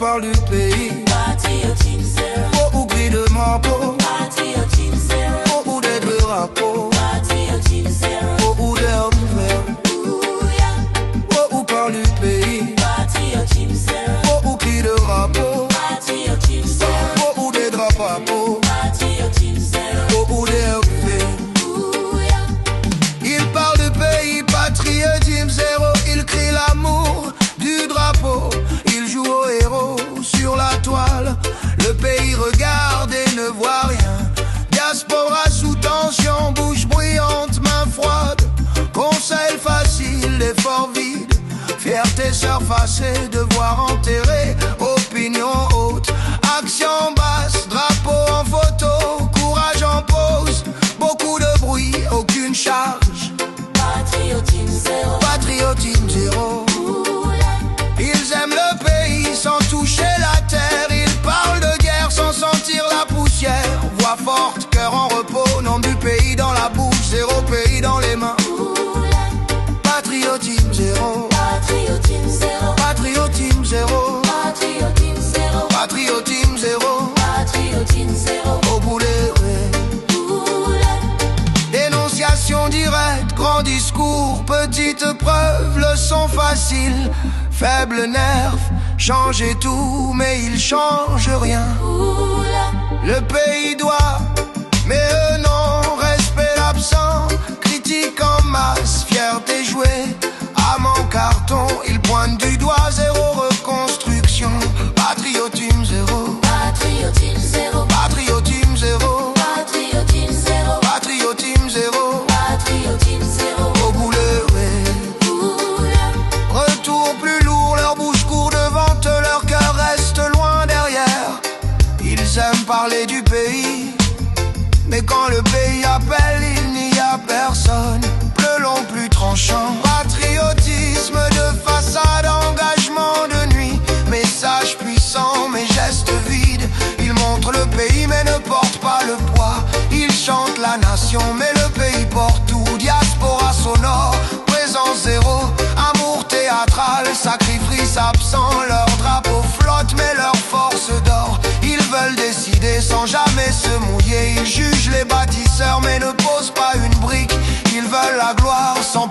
parle du pays, patriotisme zéro, où crie de drapeau, patriotisme zéro, où des drapeaux, patriotisme zéro, où des hommes, où parle du pays, patriotisme zéro, où crie de drapeau, patriotisme zéro, où des drapeaux, patriotisme zéro, où des hommes. Il parle du pays, patriotisme zéro, il crie l'amour du drapeau, il joue au héros sur la toile, le pays regarde et ne voit rien. Diaspora sous tension, bouche bruyante, main froide, conseil facile, effort vide, fierté surfacée, devoir enterré, opinion haute, action basse, drapeau en photo, courage en pose, beaucoup de bruit, aucune charge, patriotisme zéro, patriotisme zéro. Ils aiment le pays sans toucher la terre, ils parlent de guerre sans sentir la poussière, voix forte, cœur en repos, nom du pays dans la bouche, zéro pays dans les mains. Patriotisme zéro, patriotisme zéro, patriotisme zéro, patriotisme zéro, patriotisme zéro, patriotisme zéro, au boulet, dénonciation directe, grand discours, petite preuve, leçon facile, faible nerf, changer tout, mais il change rien. Le pays doit, mais eux non, respect l'absent, critique en masse, fierté jouée, âme en carton, ils pointent du doigt, zéro reconstruction, patriotisme zéro, patriotisme zéro, patriotisme zéro, patriotisme zéro, patriotisme zéro, patriotisme zéro, au boulet, retour plus lourd, leur bouche court devant eux, leur cœur reste loin derrière. Ils aiment parler du pays, mais quand le pays appelle, il n'y a personne. Bleu long plus tranchant, patriotisme de façade, engagement de nuit, message puissant, mais gestes vides. Ils montrent le pays mais ne portent pas le poids. Ils chantent la nation mais le pays porte tout. Diaspora sonore, présence zéro, amour théâtral, sacrifice absent. Leur drapeau flotte mais leur force dort. Ils veulent décider sans jamais se mouiller. Ils jugent les bâtisseurs mais ne posent pas une brique. Ils veulent la gloire sans